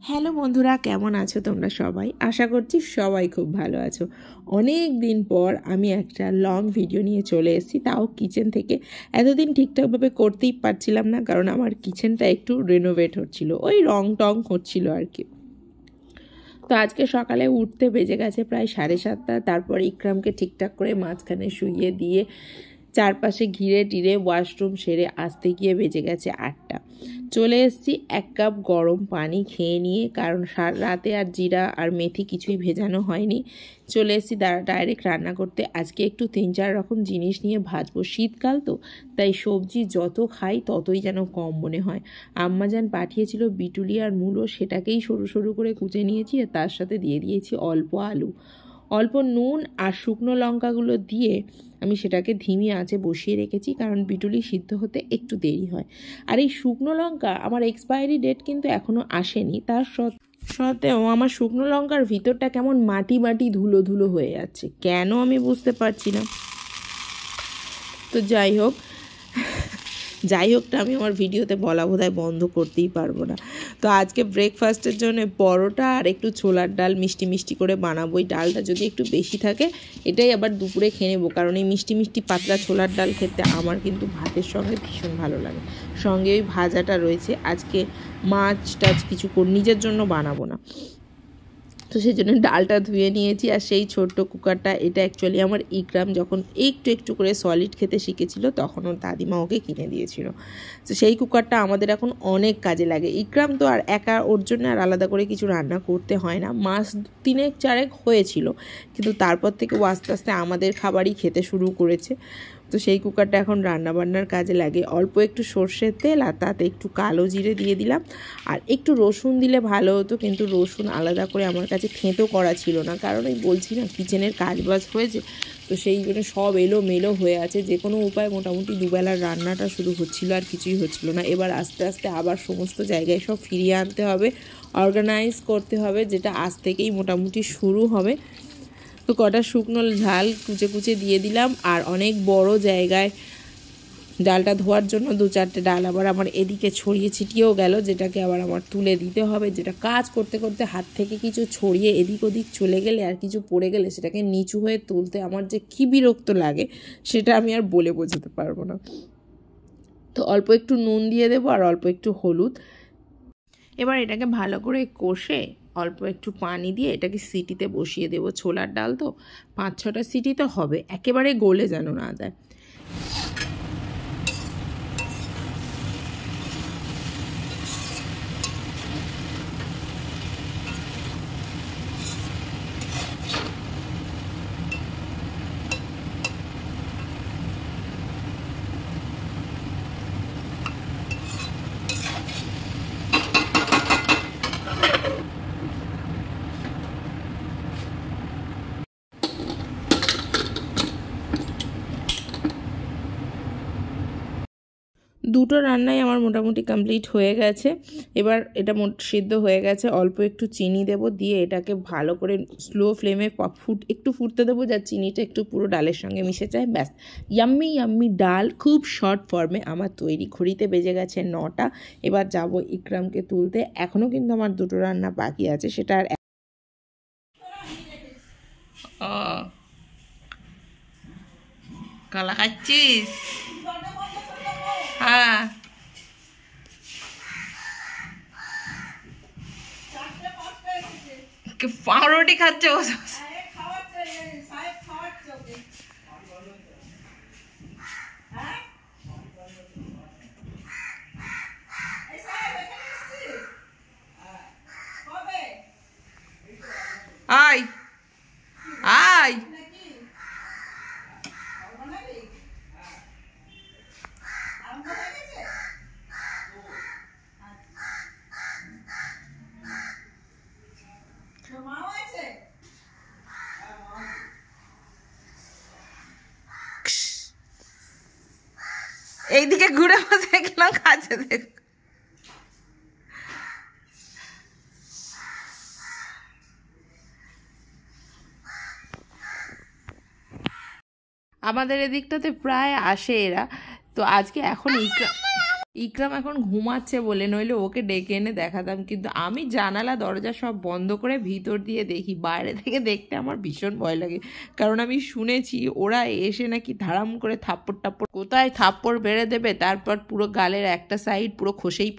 Hello বন্ধুরা, কেমন আছো তোমরা সবাই? আশা করছি সবাই খুব ভালো আছো। অনেক দিন পর আমি একটা লং ভিডিও নিয়ে চলে এসেছি, তাও কিচেন থেকে। এতদিন ঠিকঠাকভাবে করতেই পারছিলাম না, কারণ আমার কিচেনটা একটু রেনোভেট হচ্ছিল, ওই রং টং হচ্ছিল আর কি। তো আজকে সকালে উঠতে বেজে গেছে প্রায় 7:30। তারপর ইকরামকে ঠিকঠাক করে মাঝখানে শুইয়ে দিয়ে চারপাশে ঘিরে টিরে ওয়াশরুম সেরে আসতে গিয়ে বেজে গেছে 8টা। চলে এসেছি 1 কাপ গরম পানি খেয়ে নিয়ে, কারণ রাতে আর জিরা আর মেথি কিছুই ভেজানো হয়নি। চলে এসেছি ডাইরেক্ট রান্না করতে। আজকে একটু 3-4 রকম জিনিস নিয়ে ভাজবো। শীতকাল তো, তাই সবজি যত খাই ততই যেন কম মনে হয়। আম্মাজান পাঠিয়েছিল বিটুলি আর মূলো, সেটাকেই সরু সরু করে কুচে নিয়েছি, আর তার সাথে দিয়ে দিয়েছি অল্প আলু, অল্প নুন আর শুকনো লঙ্কাগুলো দিয়ে আমি সেটাকে ধিমি আঁচে বসিয়ে রেখেছি, কারণ বিটুলি সিদ্ধ হতে একটু দেরি হয়। আর এই শুকনো লঙ্কা, আমার এক্সপায়ারি ডেট কিন্তু এখনও আসেনি, তার সত্ত্বেও আমার শুকনো লঙ্কার ভিতরটা কেমন মাটি মাটি ধুলো ধুলো হয়ে যাচ্ছে, কেন আমি বুঝতে পারছি না। তো যাই হোকটা আমি আমার ভিডিওতে বলা বোধহয় বন্ধ করতেই পারবো না। তো আজকে ব্রেকফাস্টের জন্য পরোটা আর একটু ছোলার ডাল মিষ্টি মিষ্টি করে বানাবো। এই ডালটা যদি একটু বেশি থাকে এটাই আবার দুপুরে খেয়ে নেবো, কারণ এই মিষ্টি মিষ্টি পাতলা ছোলার ডাল খেতে আমার কিন্তু ভাতের সঙ্গে ভীষণ ভালো লাগে। সঙ্গে ওই ভাজাটা রয়েছে, আজকে মাছ টাছ কিছু নিজের জন্য বানাবো না, তো সেই জন্য ডালটা ধুয়ে নিয়েছি। আর সেই ছোট্ট কুকারটা, এটা অ্যাকচুয়ালি আমার ইকরাম যখন একটু একটু করে সলিড খেতে শিখেছিল তখন ওর দাদিমা ওকে কিনে দিয়েছিল। তো সেই কুকারটা আমাদের এখন অনেক কাজে লাগে। ইকরাম তো আর একা, ওর জন্য আর আলাদা করে কিছু রান্না করতে হয় না। মাস 3-4 হয়েছিল, কিন্তু তারপর থেকে ও আস্তে আস্তে আমাদের খাবারই খেতে শুরু করেছে। তো সেই কুকারটা এখন রান্নাবান্নার কাজে লাগে। অল্প একটু সর্ষের তেল আর তাতে একটু কালো জিরে দিয়ে দিলাম, আর একটু রসুন দিলে ভালো হতো, কিন্তু রসুন আলাদা করে আমার কাছে থেঁতো করা ছিল না, কারণ এই বলছি না কিচেনের কাজবাজ হয়েছে, তো সেই জন্য সব এলোমেলো হয়ে আছে। যে কোনো উপায় মোটামুটি দুবেলার রান্নাটা শুধু হচ্ছিল, আর কিছুই হচ্ছিল না। এবার আস্তে আস্তে আবার সমস্ত জায়গায় সব ফিরিয়ে আনতে হবে, অর্গানাইজ করতে হবে, যেটা আজ থেকেই মোটামুটি শুরু হবে। তো কটা শুকনো ঝাল কুচে কুচে দিয়ে দিলাম, আর অনেক বড় জায়গায় ডালটা ধোয়ার জন্য 2-4টে ডাল আবার আমার এদিকে ছড়িয়ে ছিটিয়েও গেল, যেটাকে আবার আমার তুলে দিতে হবে। যেটা কাজ করতে করতে হাত থেকে কিছু ছড়িয়ে এদিক ওদিক চলে গেলে আর কিছু পড়ে গেলে সেটাকে নিচু হয়ে তুলতে আমার যে কী বিরক্ত লাগে সেটা আমি আর বলে বোঝাতে পারবো না। তো অল্প একটু নুন দিয়ে দেবো আর অল্প একটু হলুদ। এবার এটাকে ভালো করে কষে অল্প একটু পানি দিয়ে এটাকে সিটিতে বসিয়ে দেবো। ছোলার ডাল তো 5-6টা সিটি তো হবে, একেবারে গলে যেন না যায়। দুটো রান্নাই আমার মোটামুটি কমপ্লিট হয়ে গেছে। এবার এটা সিদ্ধ হয়ে গেছে, অল্প একটু চিনি দেব, দিয়ে এটাকে ভালো করে স্লো ফ্লেমে একটু ফুটতে দেবো, যা চিনিটা একটু পুরো ডালের সঙ্গে মিশে যায়। ব্যাস, ইয়াম্মি ইয়াম্মি ডাল খুব শর্ট ফর্মে আমার তৈরি। ঘড়িতে বেজে গেছে 9টা। এবার যাব ইকরামকে তুলতে। এখনও কিন্তু আমার দুটো রান্না বাকি আছে, সেটা আর কলা খাচ্ছিস? হ্যাঁ, পাউরুটি খাচ্ছে ও। আয় আয়, এইদিকে ঘুরে বসে গেলাম কাছে দেখ। আমাদের এদিকটাতে প্রায় আসে এরা। তো আজকে এখন ইকরাম এখন ঘুমাচ্ছে বলে, নইলে ওকে ডেকে এনে দেখাতাম, কিন্তু আমি জানালা দরজা সব বন্ধ করে ভিতর দিয়ে দেখি। বাইরে থেকে দেখতে আমার ভীষণ ভয় লাগে, কারণ আমি শুনেছি ওরা এসে নাকি ধারাম করে থাপ্পড় টাপ্পড় কোথায় থাপ্পড় বেড়ে দেবে, তারপর পুরো গালের একটা সাইড পুরো খসেই